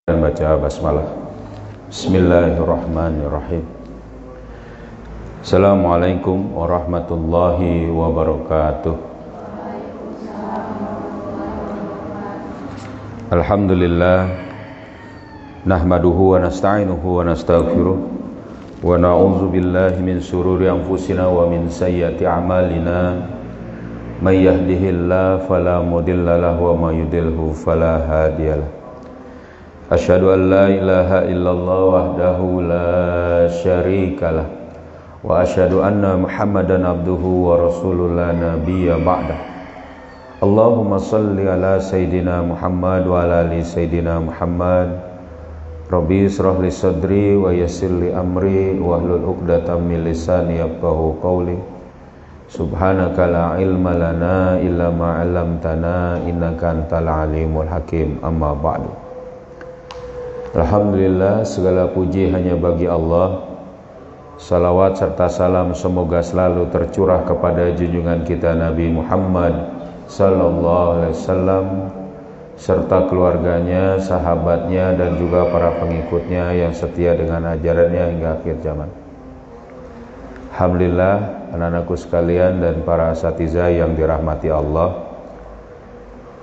Dan baca basmalah. Bismillahirrahmanirrahim. Assalamualaikum warahmatullahi wabarakatuh. Alhamdulillah, nahmaduhu wa nasta'inuhu wa nastaghfiruh wa na'udzu billahi min shururi anfusina wa min sayyiati a'malina. May yahdihillahu fala mudilla lahu wa may yudlilhu fala hadiyalah. Asyhadu an la ilaha illallah wahdahu la syarikalah wa asyhadu anna Muhammadan abduhu wa rasuluhu la nabiyya ba'dah. Allahumma salli ala sayidina Muhammad wa ala ali sayidina Muhammad. Rabbi israh li sadri wa yassir li amri wahlul 'uqdatam min lisani yafqahu qawli. Subhanaka la ilma lana illa ma 'allamtana innaka antal alimul hakim. Amma ba'du. Alhamdulillah, segala puji hanya bagi Allah. Salawat serta salam semoga selalu tercurah kepada junjungan kita Nabi Muhammad sallallahu alaihi wasallam serta keluarganya, sahabatnya dan juga para pengikutnya yang setia dengan ajarannya hingga akhir zaman. Alhamdulillah, anak-anakku sekalian dan para asatidzah yang dirahmati Allah,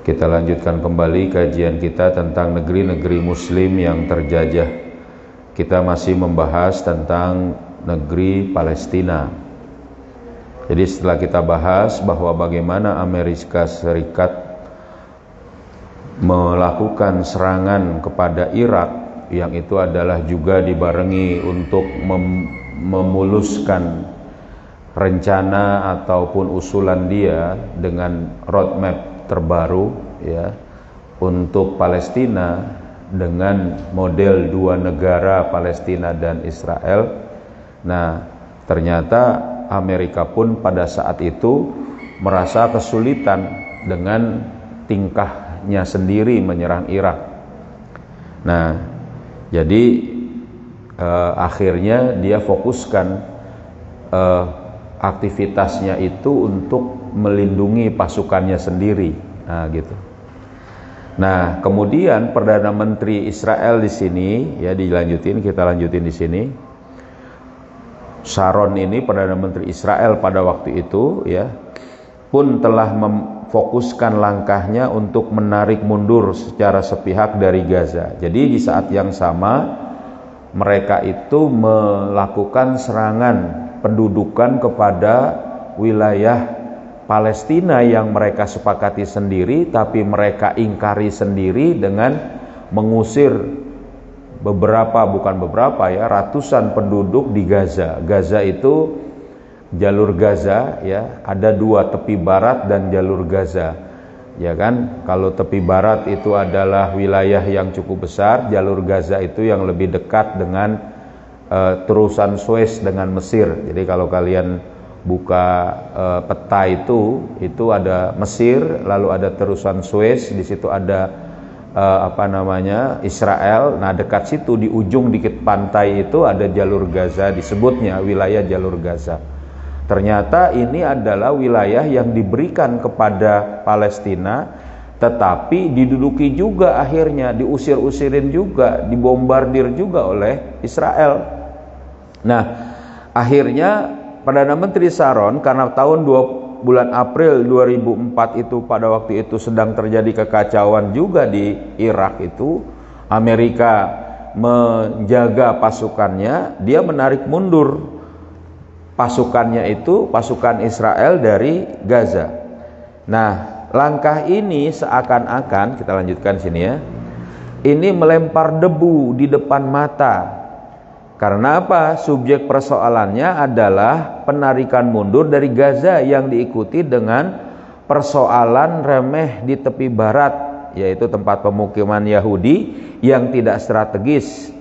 kita lanjutkan kembali kajian kita tentang negeri-negeri muslim yang terjajah. Kita masih membahas tentang negeri Palestina. Jadi setelah kita bahas bahwa bagaimana Amerika Serikat melakukan serangan kepada Irak, yang itu adalah juga dibarengi untuk memuluskan rencana ataupun usulan dia dengan roadmap terbaru ya untuk Palestina dengan model dua negara Palestina dan Israel. Nah, ternyata Amerika pun pada saat itu merasa kesulitan dengan tingkahnya sendiri menyerang Irak. Nah, jadi akhirnya dia fokuskan aktivitasnya itu untuk melindungi pasukannya sendiri. Nah, gitu. Nah, kemudian Perdana Menteri Israel di sini ya kita lanjutin di sini. Sharon ini Perdana Menteri Israel pada waktu itu ya pun telah memfokuskan langkahnya untuk menarik mundur secara sepihak dari Gaza. Jadi di saat yang sama mereka itu melakukan serangan pendudukan kepada wilayah Palestina yang mereka sepakati sendiri, tapi mereka ingkari sendiri dengan mengusir ratusan penduduk di Gaza. Gaza itu jalur Gaza ya, ada dua, tepi barat dan jalur Gaza. Ya kan? Kalau tepi barat itu adalah wilayah yang cukup besar, jalur Gaza itu yang lebih dekat dengan terusan Suez dengan Mesir. Jadi kalau kalian buka peta itu ada Mesir, lalu ada terusan Suez, di situ ada Israel. Nah, dekat situ di ujung dikit pantai itu ada jalur Gaza, disebutnya wilayah jalur Gaza. Ternyata ini adalah wilayah yang diberikan kepada Palestina, tetapi diduduki juga akhirnya, diusir-usirin juga, dibombardir juga oleh Israel. Nah, akhirnya Perdana Menteri Sharon, karena bulan April 2004 itu pada waktu itu sedang terjadi kekacauan juga di Irak itu, Amerika menjaga pasukannya, dia menarik mundur pasukannya itu, pasukan Israel dari Gaza. Nah, langkah ini seakan-akan, kita lanjutkan sini ya, ini melempar debu di depan mata. Karena apa? Subjek persoalannya adalah penarikan mundur dari Gaza yang diikuti dengan persoalan remeh di tepi barat, yaitu tempat pemukiman Yahudi yang tidak strategis.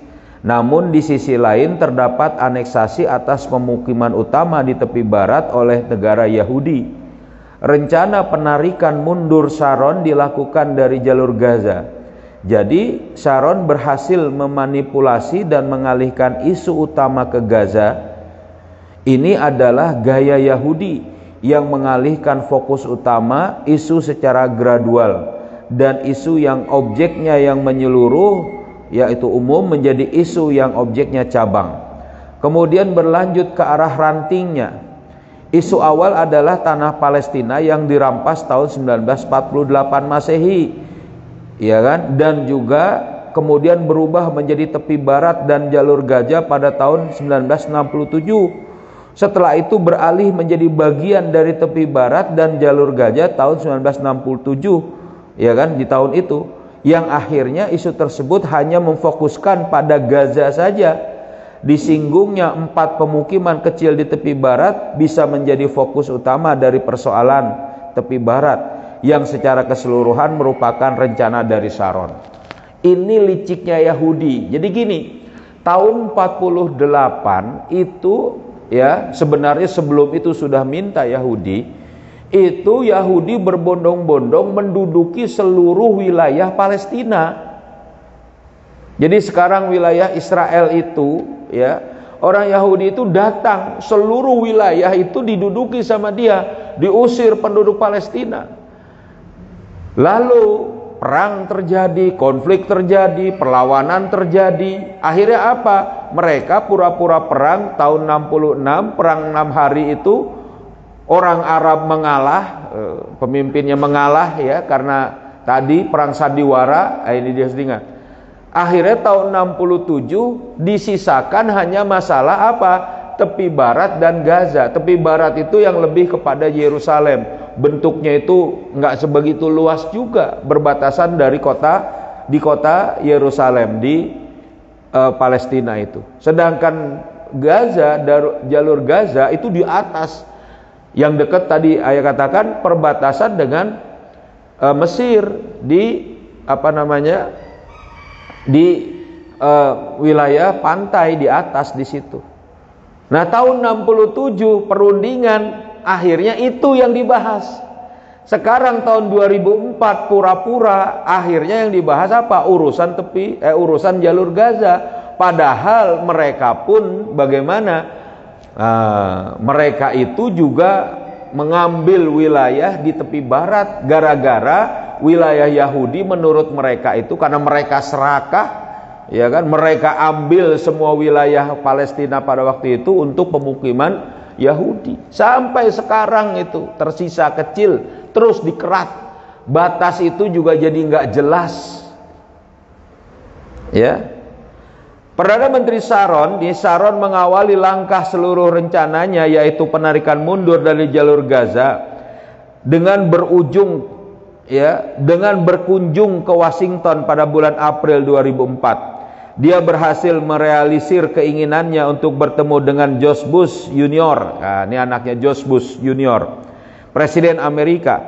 Namun di sisi lain terdapat aneksasi atas pemukiman utama di tepi barat oleh negara Yahudi. Rencana penarikan mundur Sharon dilakukan dari jalur Gaza. Jadi Sharon berhasil memanipulasi dan mengalihkan isu utama ke Gaza. Ini adalah gaya Yahudi yang mengalihkan fokus utama isu secara gradual, dan isu yang objeknya yang menyeluruh yaitu umum, menjadi isu yang objeknya cabang. Kemudian berlanjut ke arah rantingnya. Isu awal adalah tanah Palestina yang dirampas tahun 1948 Masehi, ya kan? Dan juga kemudian berubah menjadi tepi barat dan jalur Gaza pada tahun 1967. Setelah itu beralih menjadi bagian dari tepi barat dan jalur Gaza tahun 1967, ya kan, di tahun itu. Yang akhirnya isu tersebut hanya memfokuskan pada Gaza saja. Disinggungnya 4 pemukiman kecil di tepi barat bisa menjadi fokus utama dari persoalan tepi barat yang secara keseluruhan merupakan rencana dari Sharon. Ini liciknya Yahudi. Jadi gini, tahun 48 itu, ya, sebenarnya sebelum itu sudah minta Yahudi, itu Yahudi berbondong-bondong menduduki seluruh wilayah Palestina. Jadi sekarang wilayah Israel itu, ya, orang Yahudi itu datang, seluruh wilayah itu diduduki sama dia, diusir penduduk Palestina. Lalu perang terjadi, konflik terjadi, perlawanan terjadi. Akhirnya apa? Mereka pura-pura perang tahun 66, perang 6 hari itu orang Arab mengalah, pemimpinnya mengalah, ya, karena tadi perang sandiwara. Ini dia sedingan. Akhirnya tahun 67 disisakan hanya masalah apa? Tepi barat dan Gaza. Tepi barat itu yang lebih kepada Yerusalem. Bentuknya itu nggak sebegitu luas juga, berbatasan dari kota Yerusalem di Palestina itu. Sedangkan Gaza, jalur Gaza itu di atas, yang dekat tadi ayah katakan perbatasan dengan Mesir di wilayah pantai di atas di situ. Nah, tahun 67 perundingan, akhirnya itu yang dibahas. Sekarang tahun 2004 pura-pura akhirnya yang dibahas apa? Urusan jalur Gaza. Padahal mereka pun bagaimana? Mereka itu juga mengambil wilayah di tepi barat gara-gara wilayah Yahudi menurut mereka itu karena mereka serakah, ya kan? Mereka ambil semua wilayah Palestina pada waktu itu untuk pemukiman Yahudi. Sampai sekarang itu tersisa kecil, terus dikerat. Batas itu juga jadi nggak jelas. Ya. Perdana Menteri Sharon mengawali langkah seluruh rencananya, yaitu penarikan mundur dari jalur Gaza dengan berkunjung ke Washington pada bulan April 2004. Dia berhasil merealisir keinginannya untuk bertemu dengan George Bush Junior. Nah, ini anaknya George Bush Junior, Presiden Amerika.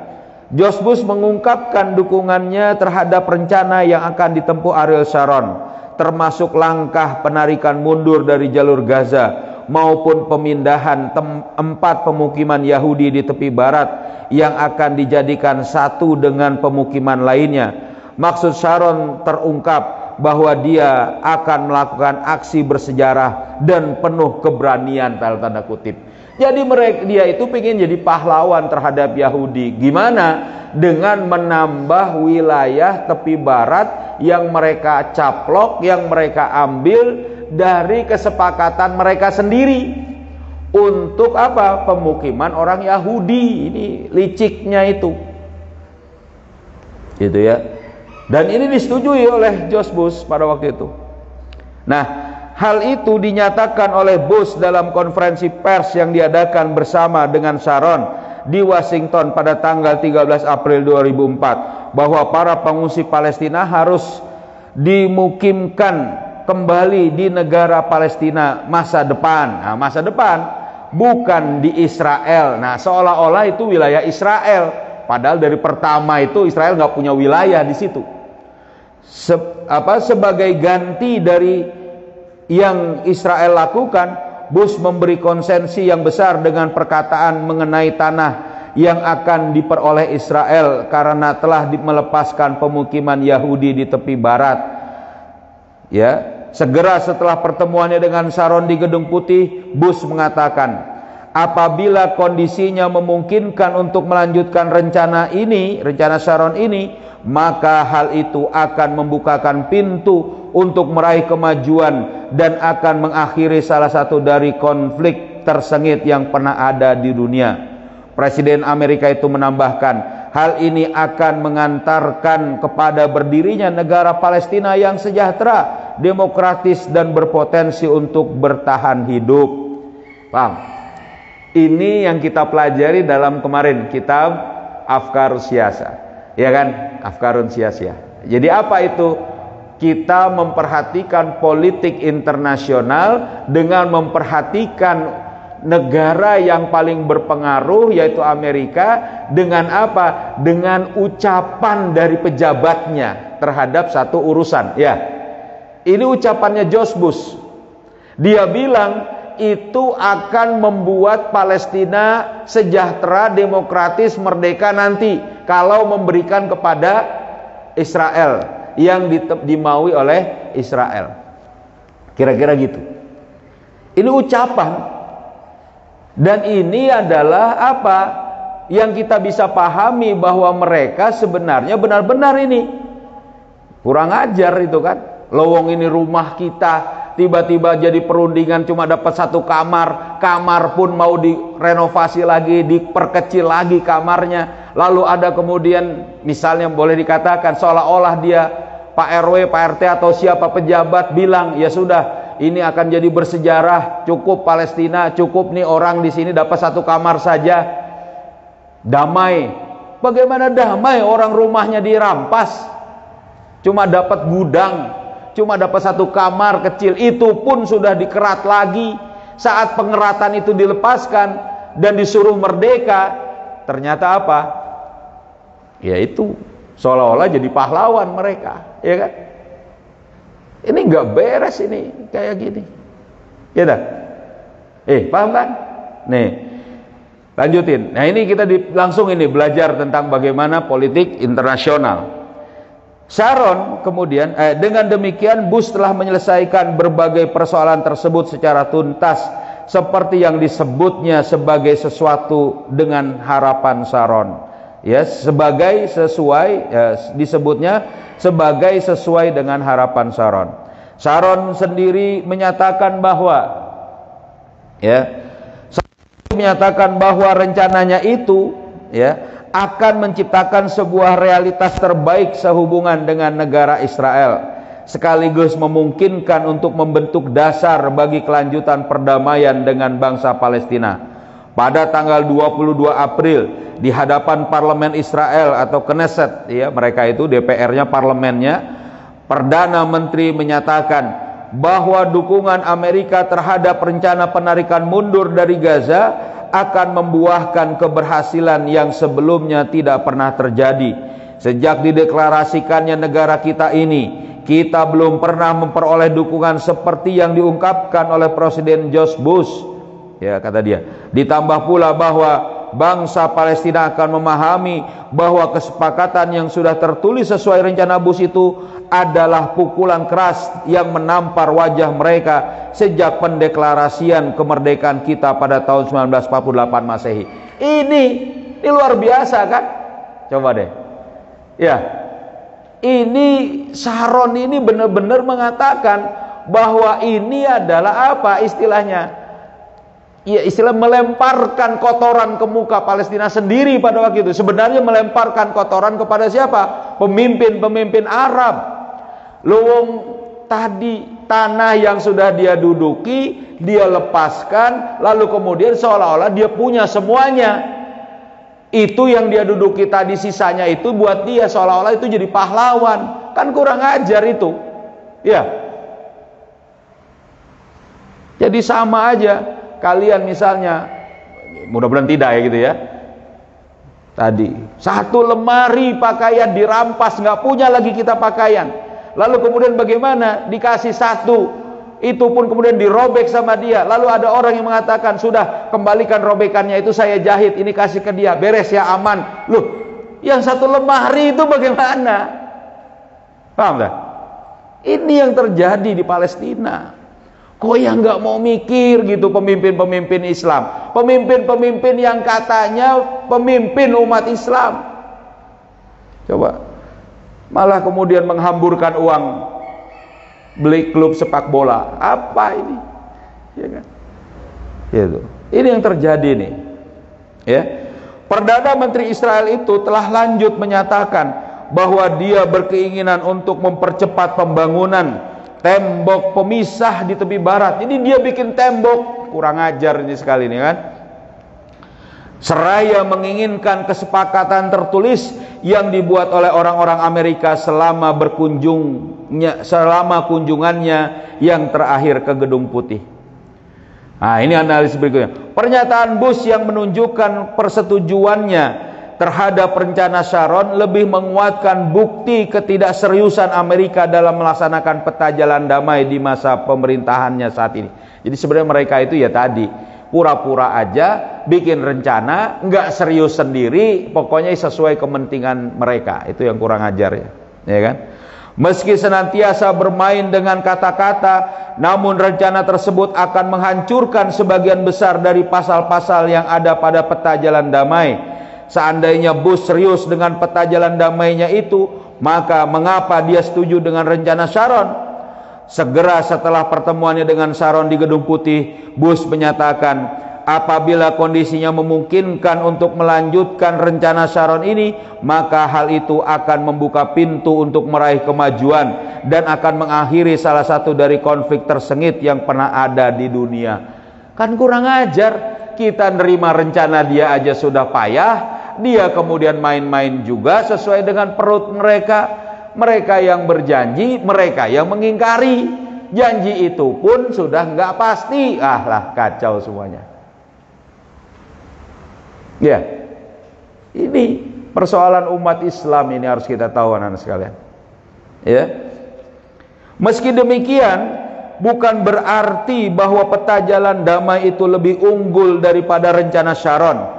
George Bush mengungkapkan dukungannya terhadap rencana yang akan ditempuh Ariel Sharon, termasuk langkah penarikan mundur dari jalur Gaza maupun pemindahan 4 pemukiman Yahudi di tepi barat yang akan dijadikan satu dengan pemukiman lainnya. Maksud Sharon terungkap bahwa dia akan melakukan aksi bersejarah dan penuh keberanian, tanda kutip. Jadi dia itu pengen jadi pahlawan terhadap Yahudi. Gimana? Dengan menambah wilayah tepi barat yang mereka caplok, yang mereka ambil dari kesepakatan mereka sendiri. Untuk apa? Pemukiman orang Yahudi. Ini liciknya itu. Gitu ya. Dan ini disetujui oleh George Bush pada waktu itu. Nah, hal itu dinyatakan oleh Bush dalam konferensi pers yang diadakan bersama dengan Sharon di Washington pada tanggal 13 April 2004, bahwa para pengungsi Palestina harus dimukimkan kembali di negara Palestina masa depan. Nah, masa depan bukan di Israel. Nah, seolah-olah itu wilayah Israel, padahal dari pertama itu Israel nggak punya wilayah di situ. Sebagai ganti dari yang Israel lakukan, Bush memberi konsensi yang besar dengan perkataan mengenai tanah yang akan diperoleh Israel karena telah melepaskan pemukiman Yahudi di tepi barat. Ya, segera setelah pertemuannya dengan Sharon di Gedung Putih, Bush mengatakan Apabila kondisinya memungkinkan untuk melanjutkan rencana ini, rencana Sharon ini, maka hal itu akan membukakan pintu untuk meraih kemajuan dan akan mengakhiri salah satu dari konflik tersengit yang pernah ada di dunia. Presiden Amerika itu menambahkan, hal ini akan mengantarkan kepada berdirinya negara Palestina yang sejahtera, demokratis, dan berpotensi untuk bertahan hidup. Paham? Ini yang kita pelajari dalam kemarin kitab Afkarus Siyasa, ya kan? Afkarun Siyasa. Jadi apa itu? Kita memperhatikan politik internasional dengan memperhatikan negara yang paling berpengaruh, yaitu Amerika, dengan apa? Dengan ucapan dari pejabatnya terhadap satu urusan. Ya, ini ucapannya George Bush. Dia bilang itu akan membuat Palestina sejahtera, demokratis, merdeka nanti kalau memberikan kepada Israel yang dimaui oleh Israel. Kira-kira gitu. Ini ucapan, dan ini adalah apa yang kita bisa pahami, bahwa mereka sebenarnya benar-benar ini kurang ajar itu kan. Lowong ini rumah kita, tiba-tiba jadi perundingan cuma dapat satu kamar, kamar pun mau direnovasi lagi, diperkecil lagi kamarnya. Lalu ada kemudian misalnya boleh dikatakan seolah-olah dia Pak RW, Pak RT atau siapa pejabat bilang, ya sudah, ini akan jadi bersejarah, cukup Palestina, cukup nih orang di sini dapat satu kamar saja, damai. Bagaimana damai? Orang rumahnya dirampas, cuma dapat gudang, cuma dapat satu kamar kecil, itu pun sudah dikerat lagi. Saat pengeratan itu dilepaskan dan disuruh merdeka, ternyata apa? Ya itu seolah-olah jadi pahlawan mereka, ya kan? Ini nggak beres ini kayak gini, ya dah. Paham kan? Nih, lanjutin. Nah ini kita langsung ini belajar tentang bagaimana politik internasional. Sharon kemudian dengan demikian Bush telah menyelesaikan berbagai persoalan tersebut secara tuntas, seperti yang disebutnya sebagai sesuatu dengan harapan Sharon, ya, sebagai sesuai, disebutnya sebagai sesuai dengan harapan Sharon. Sharon sendiri menyatakan bahwa, ya, menyatakan bahwa rencananya itu, ya, akan menciptakan sebuah realitas terbaik sehubungan dengan negara Israel, sekaligus memungkinkan untuk membentuk dasar bagi kelanjutan perdamaian dengan bangsa Palestina. Pada tanggal 22 April di hadapan parlemen Israel atau Knesset, ya, mereka itu DPR-nya, parlemennya, Perdana Menteri menyatakan bahwa dukungan Amerika terhadap rencana penarikan mundur dari Gaza akan membuahkan keberhasilan yang sebelumnya tidak pernah terjadi. Sejak dideklarasikannya negara kita ini, kita belum pernah memperoleh dukungan seperti yang diungkapkan oleh Presiden George Bush, ya, kata dia. Ditambah pula bahwa bangsa Palestina akan memahami bahwa kesepakatan yang sudah tertulis sesuai rencana Bush itu adalah pukulan keras yang menampar wajah mereka sejak pendeklarasian kemerdekaan kita pada tahun 1948 Masehi. Ini luar biasa kan? Coba deh. Ya. Ini Sharon ini benar-benar mengatakan bahwa ini adalah apa istilahnya? Ya, istilah melemparkan kotoran ke muka Palestina sendiri pada waktu itu. Sebenarnya melemparkan kotoran kepada siapa? Pemimpin-pemimpin Arab. Lowong tadi, tanah yang sudah dia duduki, dia lepaskan, lalu kemudian seolah-olah dia punya semuanya. Itu yang dia duduki tadi, sisanya itu buat dia, seolah-olah itu jadi pahlawan. Kan kurang ajar itu, ya. Jadi sama aja. Kalian misalnya, mudah-mudahan tidak ya gitu ya, tadi satu lemari pakaian dirampas, nggak punya lagi kita pakaian, lalu kemudian bagaimana? Dikasih satu, itu pun kemudian dirobek sama dia, lalu ada orang yang mengatakan, sudah kembalikan robekannya itu, saya jahit, ini kasih ke dia, beres ya, aman. Loh, yang satu lemari itu bagaimana? Paham gak? Ini yang terjadi di Palestina. Kok yang nggak mau mikir gitu pemimpin-pemimpin Islam, pemimpin-pemimpin yang katanya pemimpin umat Islam, coba malah kemudian menghamburkan uang beli klub sepak bola. Apa ini? Ya kan? Gitu. Ini yang terjadi nih. Ya. Perdana Menteri Israel itu telah lanjut menyatakan bahwa dia berkeinginan untuk mempercepat pembangunan tembok pemisah di tepi barat. Ini dia bikin tembok, kurang ajar ini sekali nih kan. Seraya menginginkan kesepakatan tertulis yang dibuat oleh orang-orang Amerika selama kunjungannya yang terakhir ke Gedung Putih. Nah, ini analisis berikutnya. Pernyataan Bush yang menunjukkan persetujuannya terhadap rencana Sharon lebih menguatkan bukti ketidakseriusan Amerika dalam melaksanakan peta jalan damai di masa pemerintahannya saat ini. Jadi sebenarnya mereka itu ya tadi pura-pura aja bikin rencana, nggak serius sendiri, pokoknya sesuai kepentingan mereka. Itu yang kurang ajar ya kan? Meski senantiasa bermain dengan kata-kata, namun rencana tersebut akan menghancurkan sebagian besar dari pasal-pasal yang ada pada peta jalan damai. Seandainya Bush serius dengan peta jalan damainya itu, maka mengapa dia setuju dengan rencana Sharon? Segera setelah pertemuannya dengan Sharon di Gedung Putih, Bush menyatakan, apabila kondisinya memungkinkan untuk melanjutkan rencana Sharon ini, maka hal itu akan membuka pintu untuk meraih kemajuan dan akan mengakhiri salah satu dari konflik tersengit yang pernah ada di dunia. Kan kurang ajar, kita nerima rencana dia aja sudah payah, dia kemudian main-main juga sesuai dengan perut mereka. Mereka yang berjanji, mereka yang mengingkari. Janji itu pun sudah nggak pasti. Ah lah, kacau semuanya. Ya, ini persoalan umat Islam ini harus kita tahu anak-anak sekalian. Ya, meski demikian bukan berarti bahwa peta jalan damai itu lebih unggul daripada rencana Sharon.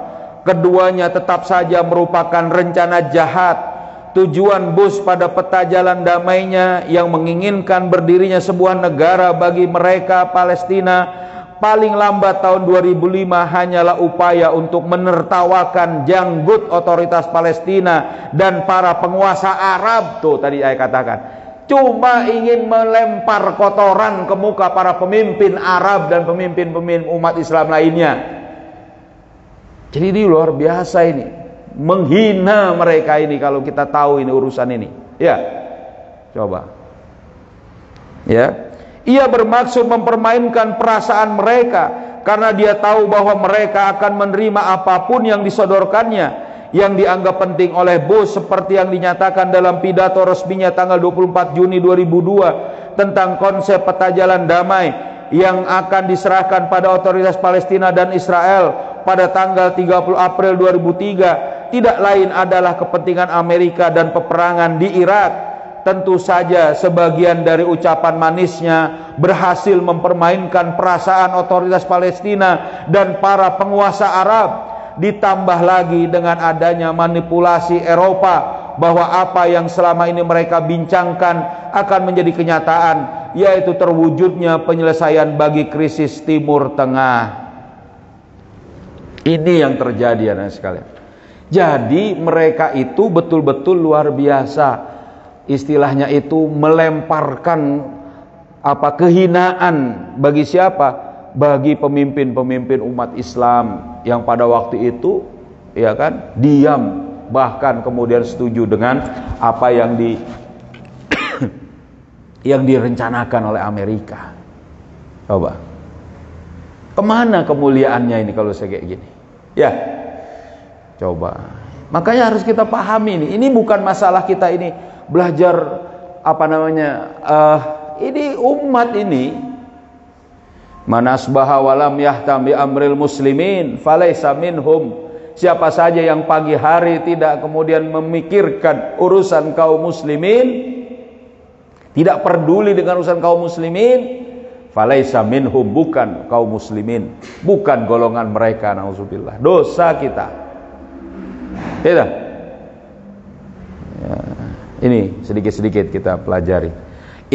Keduanya tetap saja merupakan rencana jahat. Tujuan Bush pada peta jalan damainya yang menginginkan berdirinya sebuah negara bagi mereka Palestina paling lambat tahun 2005 hanyalah upaya untuk menertawakan janggut otoritas Palestina dan para penguasa Arab. Tuh tadi saya katakan, cuma ingin melempar kotoran ke muka para pemimpin Arab dan pemimpin-pemimpin umat Islam lainnya. Jadi ini luar biasa ini, menghina mereka ini kalau kita tahu ini urusan ini. Ya, coba. Ya. Ia bermaksud mempermainkan perasaan mereka karena dia tahu bahwa mereka akan menerima apapun yang disodorkannya yang dianggap penting oleh Bush, seperti yang dinyatakan dalam pidato resminya tanggal 24 Juni 2002 tentang konsep peta jalan damai yang akan diserahkan pada otoritas Palestina dan Israel pada tanggal 30 April 2003. Tidak lain adalah kepentingan Amerika dan peperangan di Irak. Tentu saja sebagian dari ucapan manisnya berhasil mempermainkan perasaan otoritas Palestina dan para penguasa Arab, ditambah lagi dengan adanya manipulasi Eropa bahwa apa yang selama ini mereka bincangkan akan menjadi kenyataan, yaitu terwujudnya penyelesaian bagi krisis Timur Tengah. Ini yang terjadi anak sekalian. Jadi mereka itu betul-betul luar biasa. Istilahnya itu melemparkan kehinaan bagi siapa? Bagi pemimpin-pemimpin umat Islam yang pada waktu itu ya kan diam, bahkan kemudian setuju dengan apa yang yang direncanakan oleh Amerika. Coba, kemana kemuliaannya ini kalau saya kayak gini? Ya, coba. Makanya harus kita pahami ini bukan masalah kita ini belajar ini umat ini manasbaha walam yahtam bi amril muslimin falaisa minhum. Siapa saja yang pagi hari tidak kemudian memikirkan urusan kaum muslimin, tidak peduli dengan urusan kaum muslimin, falaisa minhum, bukan kaum muslimin, bukan golongan mereka. Nauzubillah, dosa kita. Tidak. Ya. Ini sedikit-sedikit kita pelajari.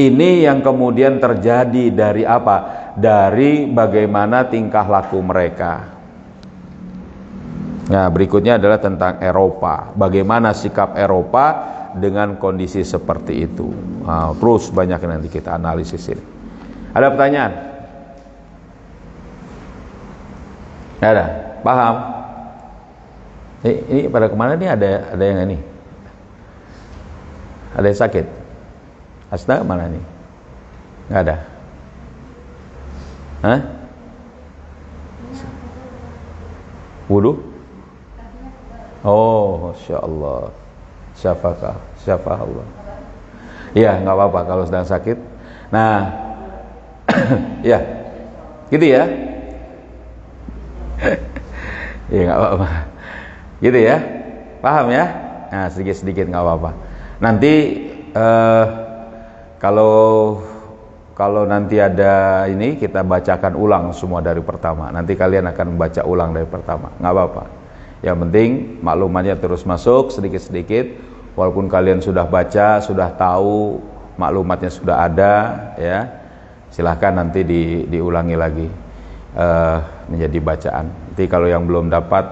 Ini yang kemudian terjadi dari apa? dari bagaimana tingkah laku mereka. Nah, berikutnya adalah tentang Eropa. Bagaimana sikap Eropa dengan kondisi seperti itu. Nah, terus banyak nanti kita analisis ini. Ada pertanyaan? Nggak ada? Paham? Ini pada kemana nih? Ada yang ini? Ada yang sakit? Asna mana nih? Nggak ada? Hah? Wudu? Oh, Masya Allah. Syafa Allah. Iya, nggak apa-apa kalau sedang sakit. Nah, ya, gitu ya. Iya, nggak apa-apa. Gitu ya, paham ya? Nah, sedikit-sedikit nggak apa-apa. Nanti kalau nanti ada ini, kita bacakan ulang semua dari pertama. Nanti kalian akan membaca ulang dari pertama, nggak apa-apa. Yang penting maklumatnya terus masuk sedikit-sedikit. Walaupun kalian sudah baca, sudah tahu, maklumatnya sudah ada, ya, silahkan nanti diulangi lagi menjadi bacaan. Nanti kalau yang belum dapat,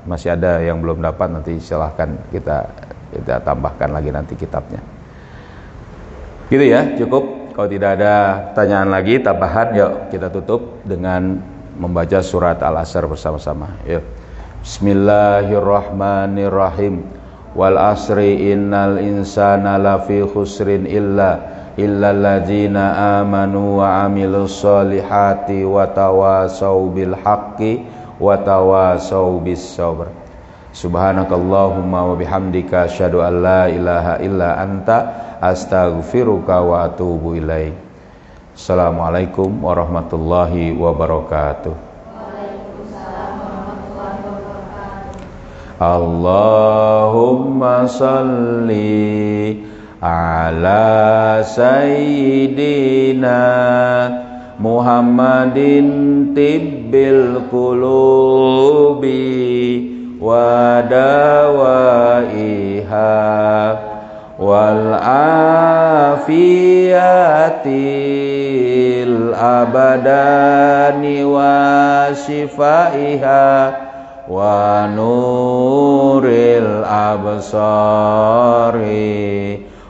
masih ada yang belum dapat, nanti silahkan kita tambahkan lagi nanti kitabnya. Gitu ya, cukup. Kalau tidak ada pertanyaan lagi, tambahan, yuk kita tutup dengan membaca surat Al-Asr bersama-sama. Yuk. Bismillahirrahmanirrahim. Wal asri innal insana lafi khusrin illal ladzina amanu wa amilus solihati wa tawasau bil haqqi wa tawasau bis sabr. Subhanakallahumma wa bihamdika asyhadu an la ilaha illa anta astaghfiruka wa atubu ilaik. Assalamualaikum warahmatullahi wabarakatuh. Allahumma salli ala sayyidina Muhammadin tibbil qulubi wa dawaiha wal afiyatil abadani wa shifaiha wa nuril absari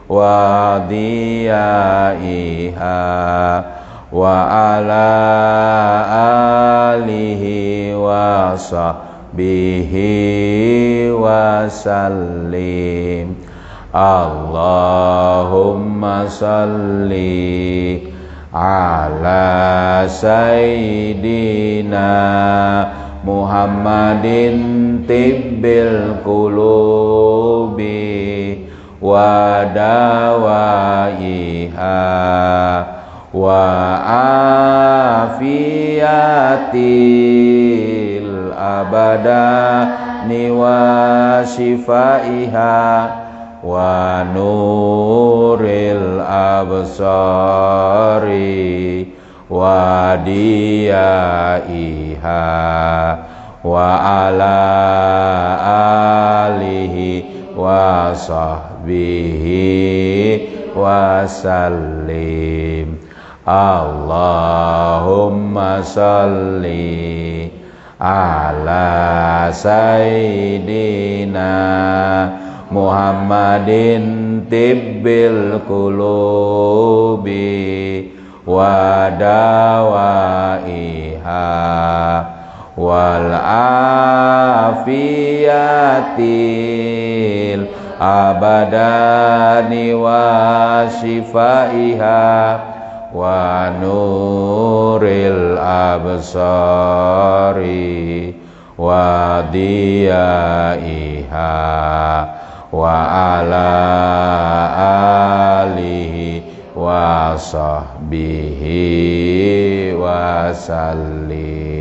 wa diyaiha wa ala alihi wa sahbihi wa sallim. Allahumma salli ala sayyidina Muhammadin tibbil qulubi wa dawaiha wa afiyatil abadani wa shifaiha wa nuril absari wa diyaiha wa ala alihi wa sahbihi wa sallim. Allahumma salli ala sayyidina Muhammadin tibbil qulubi wa dawaiha wal afiyatil abadani wa shifaiha wa nuril absari wa diyaiha wa ala alihi wa sahbihi wa sallim.